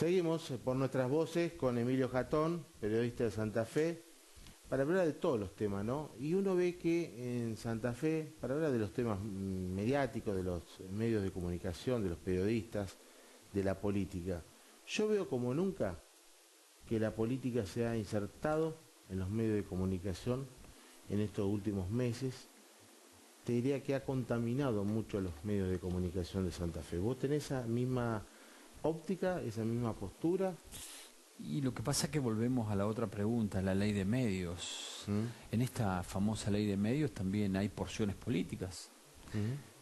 Seguimos por nuestras voces con Emilio Jatón, periodista de Santa Fe, para hablar de todos los temas, ¿no? Y uno ve que en Santa Fe, para hablar de los temas mediáticos, de los medios de comunicación, de los periodistas, de la política, yo veo como nunca que la política se ha insertado en los medios de comunicación en estos últimos meses. Te diría que ha contaminado mucho los medios de comunicación de Santa Fe. ¿Vos tenés esa misma óptica, esa misma postura? Y lo que pasa es que volvemos a la otra pregunta, la ley de medios. En esta famosa ley de medios también hay porciones políticas.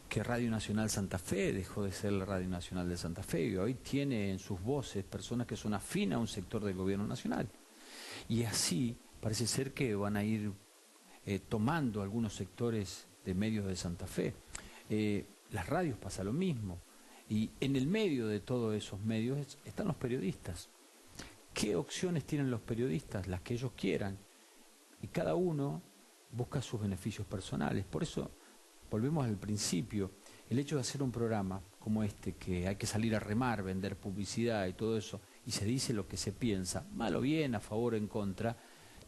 Que Radio Nacional Santa Fe dejó de ser la Radio Nacional de Santa Fe y hoy tiene en sus voces personas que son afines a un sector del gobierno nacional. Y así parece ser que van a ir tomando algunos sectores de medios de Santa Fe. Las radios pasa lo mismo. Y en el medio de todos esos medios están los periodistas. ¿Qué opciones tienen los periodistas? Las que ellos quieran. Y cada uno busca sus beneficios personales. Por eso, volvemos al principio, el hecho de hacer un programa como este, que hay que salir a remar, vender publicidad y todo eso, y se dice lo que se piensa, mal o bien, a favor o en contra,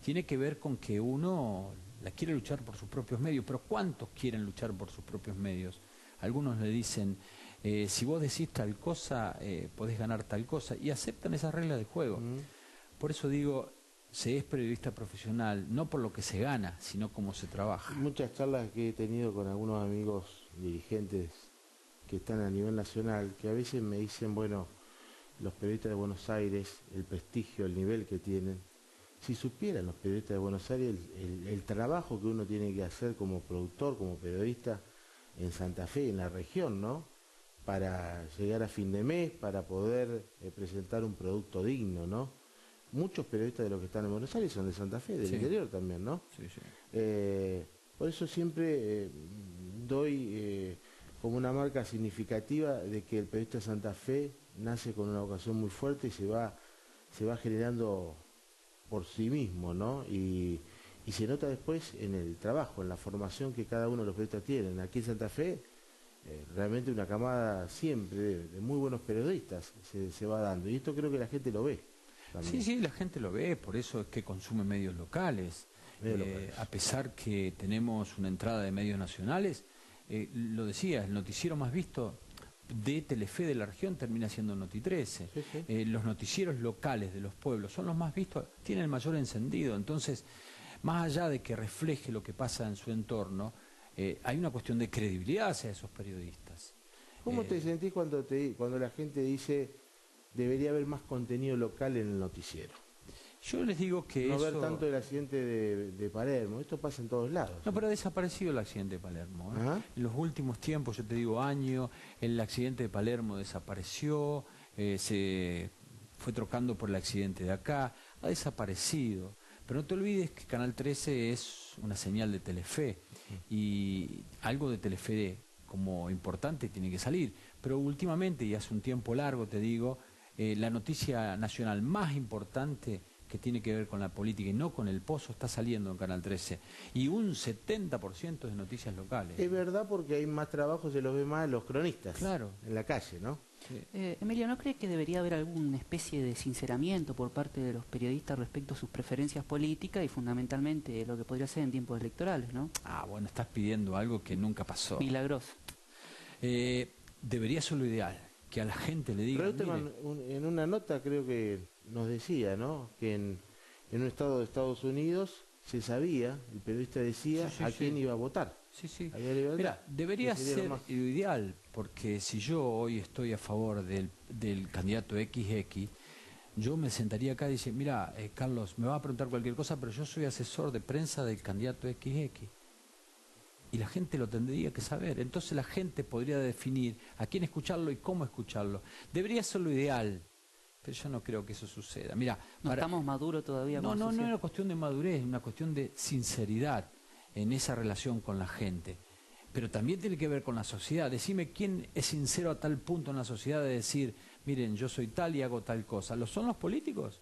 tiene que ver con que uno la quiere luchar por sus propios medios. Pero ¿cuántos quieren luchar por sus propios medios? Algunos le dicen, si vos decís tal cosa, podés ganar tal cosa, y aceptan esas reglas de juego. Por eso digo, se es periodista profesional, no por lo que se gana, sino cómo se trabaja. Muchas charlas que he tenido con algunos amigos dirigentes que están a nivel nacional, que a veces me dicen, bueno, los periodistas de Buenos Aires, el prestigio, el nivel que tienen, si supieran los periodistas de Buenos Aires el trabajo que uno tiene que hacer como productor, como periodista en Santa Fe, en la región, ¿no? Para llegar a fin de mes, para poder presentar un producto digno, ¿no? Muchos periodistas de los que están en Buenos Aires son de Santa Fe, del interior también, ¿no? Sí, sí. Por eso siempre doy como una marca significativa de que el periodista de Santa Fe nace con una vocación muy fuerte y se va generando por sí mismo, ¿no? Y se nota después en el trabajo, en la formación que cada uno de los periodistas tienen. Aquí en Santa Fe, realmente una camada siempre de muy buenos periodistas se va dando. Y esto creo que la gente lo ve también. Sí, la gente lo ve, por eso es que consume medios locales. A pesar que tenemos una entrada de medios nacionales, lo decía, el noticiero más visto de Telefe de la región termina siendo Noti 13. Los noticieros locales de los pueblos son los más vistos, tienen el mayor encendido. Entonces, más allá de que refleje lo que pasa en su entorno, hay una cuestión de credibilidad hacia esos periodistas. ¿Cómo te sentís cuando la gente dice debería haber más contenido local en el noticiero? Yo les digo que no ver tanto el accidente de Palermo, esto pasa en todos lados. No, pero ha desaparecido el accidente de Palermo. En los últimos tiempos, yo te digo años, el accidente de Palermo desapareció, se fue trocando por el accidente de acá, ha desaparecido. Pero no te olvides que Canal 13 es una señal de Telefe y algo de Telefe como importante tiene que salir. Pero últimamente, y hace un tiempo largo te digo, la noticia nacional más importante que tiene que ver con la política y no con el pozo está saliendo en Canal 13 y un 70% de noticias locales. Es verdad, porque hay más trabajo, se los ve más los cronistas. Claro. En la calle, ¿no? Sí. Emilio, ¿no cree que debería haber alguna especie de sinceramiento por parte de los periodistas respecto a sus preferencias políticas y fundamentalmente lo que podría ser en tiempos electorales, ¿no? Bueno, estás pidiendo algo que nunca pasó. Milagroso. Debería ser lo ideal, que a la gente le diga... Reutemann en una nota creo que nos decía, ¿no? Que en un estado de Estados Unidos se sabía, el periodista decía a quién iba a votar. Mira, debería ser lo ideal, porque si yo hoy estoy a favor del candidato XX, yo me sentaría acá y dice, mira, Carlos, me va a preguntar cualquier cosa, pero yo soy asesor de prensa del candidato XX. Y la gente lo tendría que saber. Entonces la gente podría definir a quién escucharlo y cómo escucharlo. Debería ser lo ideal, pero yo no creo que eso suceda. Mira, ¿No estamos maduros todavía? No es una cuestión de madurez, es una cuestión de sinceridad en esa relación con la gente. Pero también tiene que ver con la sociedad. Decime quién es sincero a tal punto en la sociedad de decir, miren, yo soy tal y hago tal cosa. ¿Lo son los políticos?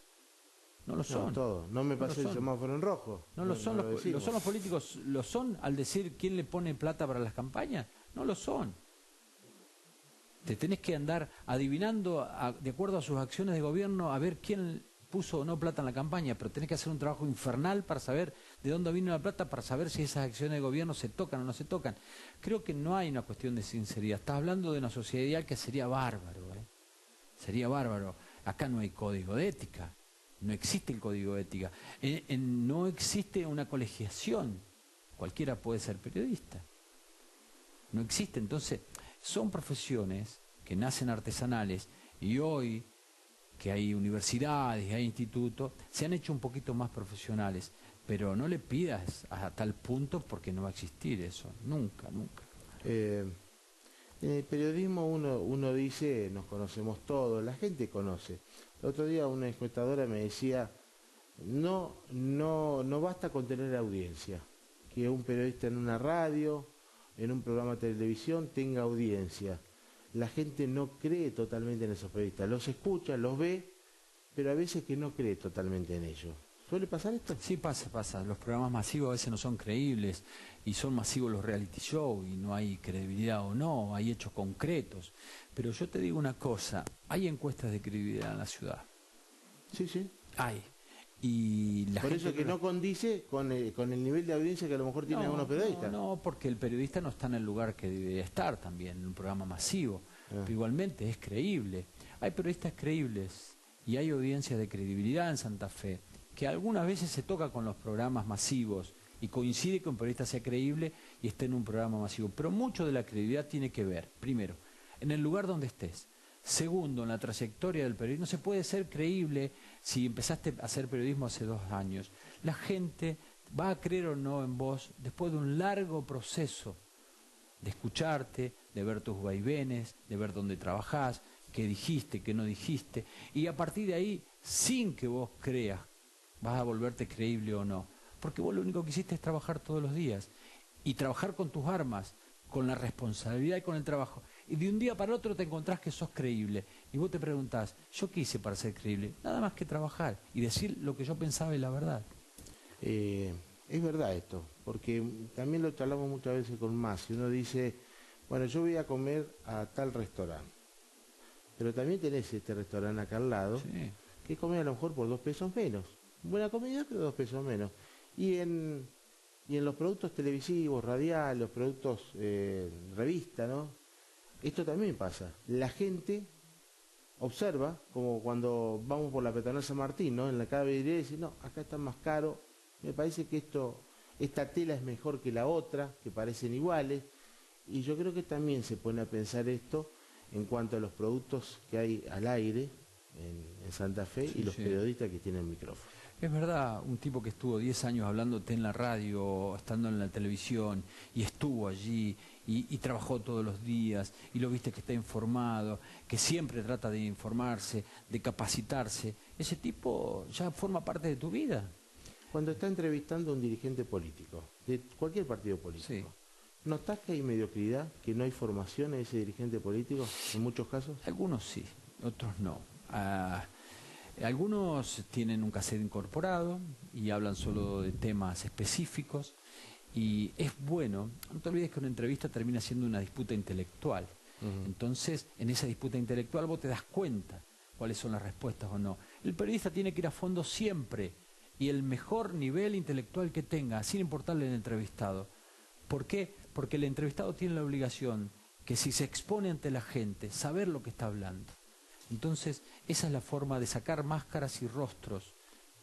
No lo son. No, todo. No me pasé el semáforo en rojo. No lo son. ¿Lo son los políticos? ¿Lo son al decir quién le pone plata para las campañas? No lo son. Te tenés que andar adivinando, de acuerdo a sus acciones de gobierno, a ver quién puso o no plata en la campaña, pero tenés que hacer un trabajo infernal para saber de dónde vino la plata, para saber si esas acciones de gobierno se tocan o no se tocan. Creo que no hay una cuestión de sinceridad. Estás hablando de una sociedad ideal que sería bárbaro, ¿eh? Sería bárbaro. Acá no hay código de ética, no existe el código de ética, no existe una colegiación, cualquiera puede ser periodista. No existe, entonces son profesiones que nacen artesanales y hoy que hay universidades, hay institutos, se han hecho un poquito más profesionales, pero no le pidas a tal punto porque no va a existir eso, nunca, nunca. En el periodismo uno dice, nos conocemos todos, la gente conoce. El otro día una encuestadora me decía, no basta con tener audiencia, que un periodista en una radio, en un programa de televisión tenga audiencia. La gente no cree totalmente en esos periodistas, los escucha, los ve, pero a veces que no cree totalmente en ellos. ¿Suele pasar esto? Sí, pasa. Los programas masivos a veces no son creíbles y son masivos los reality shows y no hay credibilidad o no, hay hechos concretos. Pero yo te digo una cosa, hay encuestas de credibilidad en la ciudad. Sí, sí. Hay. Y la Por gente eso que no condice con el nivel de audiencia que a lo mejor tienen algunos periodistas. No, porque el periodista no está en el lugar que debe estar también, en un programa masivo. Pero igualmente es creíble. Hay periodistas creíbles y hay audiencias de credibilidad en Santa Fe, que algunas veces se toca con los programas masivos y coincide que un periodista sea creíble y esté en un programa masivo. Pero mucho de la credibilidad tiene que ver, primero, en el lugar donde estés. Segundo, en la trayectoria del periodismo. No se puede ser creíble si empezaste a hacer periodismo hace 2 años. La gente va a creer o no en vos después de un largo proceso de escucharte, de ver tus vaivenes, de ver dónde trabajás, qué dijiste, qué no dijiste. Y a partir de ahí, sin que vos creas, vas a volverte creíble o no. Porque vos lo único que hiciste es trabajar todos los días. Y trabajar con tus armas, con la responsabilidad y con el trabajo. Y de un día para otro te encontrás que sos creíble. Y vos te preguntás, ¿yo qué hice para ser creíble? Nada más que trabajar y decir lo que yo pensaba y la verdad. Es verdad esto, porque también lo charlamos muchas veces con Masi. Uno dice, bueno, yo voy a comer a tal restaurante, pero también tenés este restaurante acá al lado, Sí. que come a lo mejor por 2 pesos menos. Buena comida, pero 2 pesos menos. Y en los productos televisivos, radiales, los productos revista, ¿no? Esto también pasa. La gente observa, como cuando vamos por la peatonal San Martín, ¿no? En la cada vidriera y dice, no, acá está más caro, me parece que esta tela es mejor que la otra, que parecen iguales. Y yo creo que también se pone a pensar esto en cuanto a los productos que hay al aire en Santa Fe y los periodistas que tienen micrófono. Es verdad, un tipo que estuvo 10 años hablándote en la radio, estando en la televisión, y estuvo allí, y trabajó todos los días, y lo viste que está informado, que siempre trata de informarse, de capacitarse, ese tipo ya forma parte de tu vida. Cuando está entrevistando a un dirigente político, de cualquier partido político, Sí. ¿notás que hay mediocridad, que no hay formación en ese dirigente político, en muchos casos? Algunos sí, otros no. Algunos tienen un cassette incorporado y hablan solo de temas específicos y es bueno, no te olvides que una entrevista termina siendo una disputa intelectual. Entonces, en esa disputa intelectual vos te das cuenta cuáles son las respuestas o no. El periodista tiene que ir a fondo siempre y el mejor nivel intelectual que tenga, sin importarle el entrevistado. ¿Por qué? Porque el entrevistado tiene la obligación que si se expone ante la gente, saber lo que está hablando. Entonces, esa es la forma de sacar máscaras y rostros.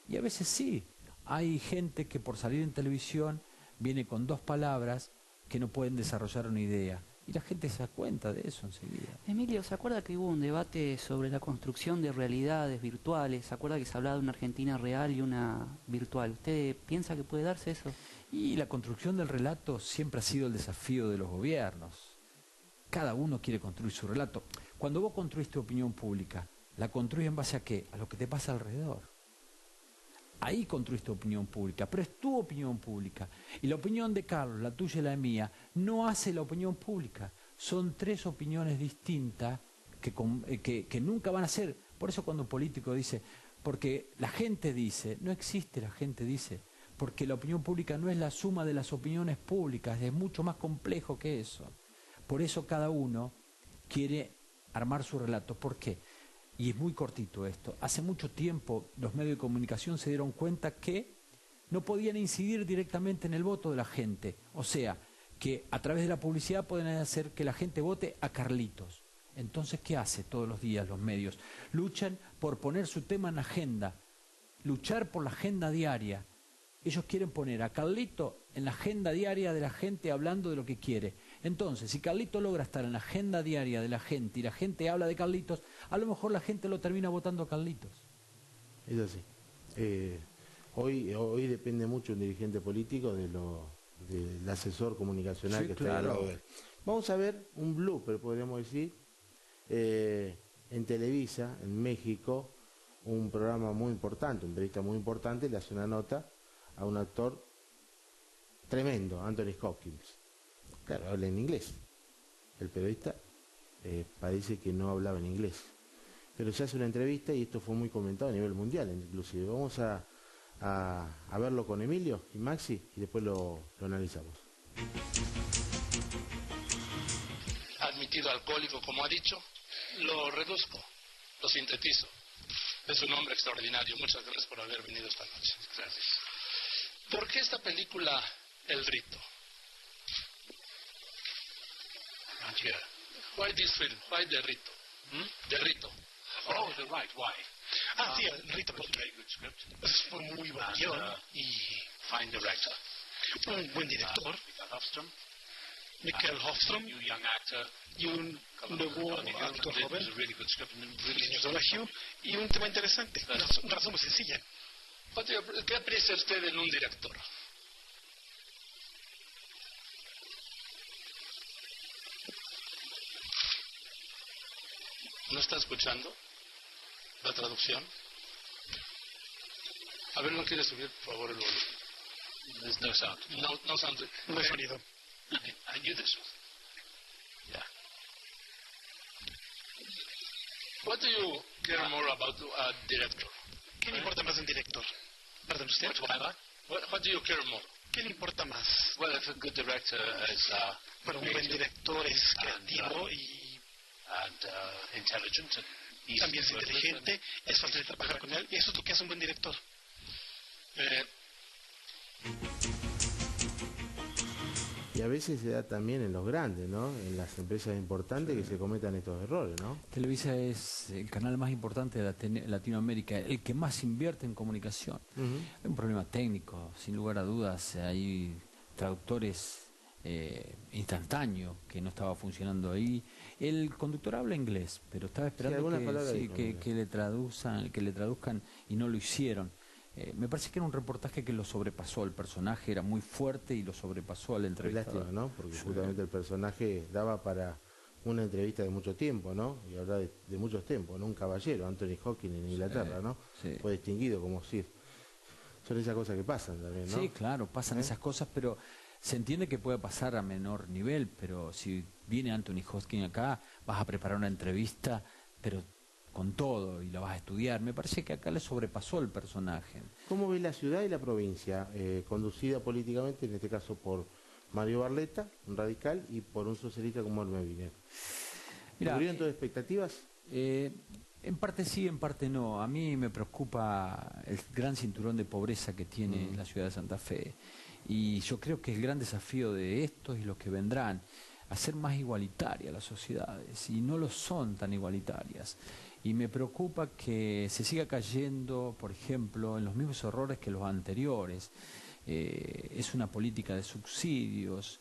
Y a veces sí, hay gente que por salir en televisión viene con 2 palabras que no pueden desarrollar una idea. Y la gente se da cuenta de eso enseguida. Emilio, ¿se acuerda que hubo un debate sobre la construcción de realidades virtuales? ¿Se acuerda que se hablaba de una Argentina real y una virtual? ¿Usted piensa que puede darse eso? Y la construcción del relato siempre ha sido el desafío de los gobiernos. Cada uno quiere construir su relato. Cuando vos construís tu opinión pública, ¿la construís en base a qué? A lo que te pasa alrededor. Ahí construís tu opinión pública, pero es tu opinión pública. Y la opinión de Carlos, la tuya y la mía, no hace la opinión pública. Son 3 opiniones distintas que nunca van a ser. Por eso cuando un político dice, porque la gente dice, no existe la gente dice, porque la opinión pública no es la suma de las opiniones públicas, es mucho más complejo que eso. Por eso cada uno quiere armar su relato. ¿Por qué? Y es muy cortito esto. Hace mucho tiempo los medios de comunicación se dieron cuenta que no podían incidir directamente en el voto de la gente. O sea, que a través de la publicidad pueden hacer que la gente vote a Carlitos. Entonces, ¿qué hace todos los días los medios? Luchan por poner su tema en agenda, luchar por la agenda diaria. Ellos quieren poner a Carlito en la agenda diaria de la gente hablando de lo que quiere. Entonces, si Carlito logra estar en la agenda diaria de la gente y la gente habla de Carlitos, a lo mejor la gente lo termina votando a Carlitos. Es así. Hoy depende mucho un dirigente político del asesor comunicacional, sí, que está al lado de él. Vamos a ver un blooper, podríamos decir, en Televisa, en México, un programa muy importante, un periodista muy importante, le hace una nota a un actor tremendo, Anthony Hopkins. Claro, habla en inglés. El periodista parece que no hablaba en inglés. Pero se hace una entrevista y esto fue muy comentado a nivel mundial, inclusive. Vamos a verlo con Emilio y Maxi y después lo analizamos. Admitido alcohólico, como ha dicho, lo reduzco, lo sintetizo. Es un hombre extraordinario. Muchas gracias por haber venido esta noche. Gracias. ¿Por qué esta película El Rito? Here. Why this film? Why The Rito? The Rito. Oh, the right, why? Sí, El Rito, porque fue muy buen guión y Fine director. Un buen director. Mikael Hofstrom. New young actor. Y un nuevo actor joven. Really good script and really Y un tema interesante. Una razón muy sencilla. ¿Qué aprecia usted en un director? ¿No está escuchando la traducción? A ver, ¿no quiere subir, por favor, el volumen? There's no sound. No sound. No hay sonido. I knew this was. Yeah. What do you care more about a director? ¿Qué le importa más de un director? ¿Perdón usted? What do you care more? ¿Qué le importa más? Well, if a good director is Bueno, un buen director es creativo y intelligent and easy también es to work with inteligente, es fácil de trabajar con él y eso es lo que hace un buen director. Y a veces se da también en los grandes, ¿no? En las empresas importantes que se cometan estos errores, ¿no? Televisa es el canal más importante de Latinoamérica, el que más invierte en comunicación. Hay un problema técnico, sin lugar a dudas. Hay traductores instantáneos que no estaba funcionando ahí. El conductor habla inglés, pero estaba esperando que le traduzcan y no lo hicieron. Me parece que era un reportaje que lo sobrepasó. El personaje era muy fuerte y lo sobrepasó al entrevistador. Lástima, ¿no? Porque justamente el personaje daba para una entrevista de mucho tiempo, ¿no? Y hablar de muchos tiempos, ¿no? Un caballero, Anthony Hopkins en Inglaterra, ¿no? Sí. Fue distinguido como Sir. Son esas cosas que pasan también, ¿no? Sí, claro, pasan esas cosas, pero se entiende que puede pasar a menor nivel, pero si viene Anthony Hopkins acá, vas a preparar una entrevista, pero con todo, y la vas a estudiar. Me parece que acá le sobrepasó el personaje. ¿Cómo ves la ciudad y la provincia, conducida políticamente, en este caso por Mario Barletta, un radical, y por un socialista como Hermes Wiener? ¿Cumplieron todas expectativas? En parte sí, en parte no. A mí me preocupa el gran cinturón de pobreza que tiene la ciudad de Santa Fe. Y yo creo que el gran desafío de estos y los que vendrán, hacer más igualitarias las sociedades, y no lo son tan igualitarias. Y me preocupa que se siga cayendo, por ejemplo, en los mismos errores que los anteriores. Es una política de subsidios,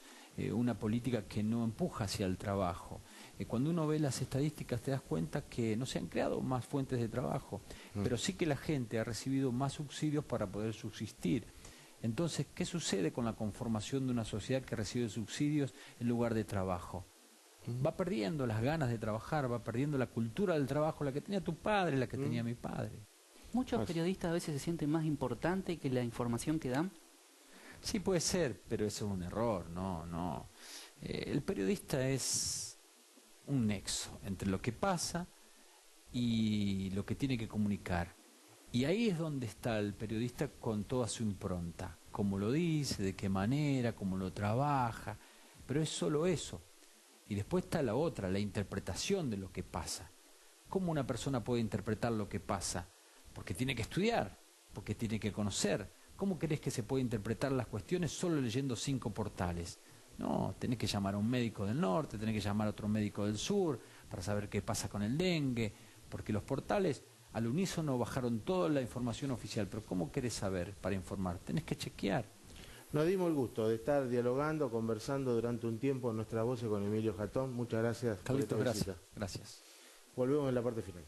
una política que no empuja hacia el trabajo. Cuando uno ve las estadísticas te das cuenta que no se han creado más fuentes de trabajo, pero sí que la gente ha recibido más subsidios para poder subsistir. Entonces, ¿qué sucede con la conformación de una sociedad que recibe subsidios en lugar de trabajo? Va perdiendo las ganas de trabajar, va perdiendo la cultura del trabajo, la que tenía tu padre, la que tenía mi padre. Muchos periodistas a veces se sienten más importantes que la información que dan. Sí, puede ser, pero eso es un error, no. El periodista es un nexo entre lo que pasa y lo que tiene que comunicar. Y ahí es donde está el periodista con toda su impronta, cómo lo dice, de qué manera, cómo lo trabaja, pero es solo eso. Y después está la otra, la interpretación de lo que pasa. ¿Cómo una persona puede interpretar lo que pasa? Porque tiene que estudiar, porque tiene que conocer. ¿Cómo crees que se puede interpretar las cuestiones solo leyendo 5 portales? No, tenés que llamar a un médico del norte, tenés que llamar a otro médico del sur para saber qué pasa con el dengue, porque los portales al unísono bajaron toda la información oficial. Pero ¿cómo querés saber para informar? Tenés que chequear. Nos dimos el gusto de estar dialogando, conversando durante un tiempo en Nuestras Voces con Emilio Jatón. Muchas gracias. Carlitos, por esta visita. gracias. Volvemos en la parte final.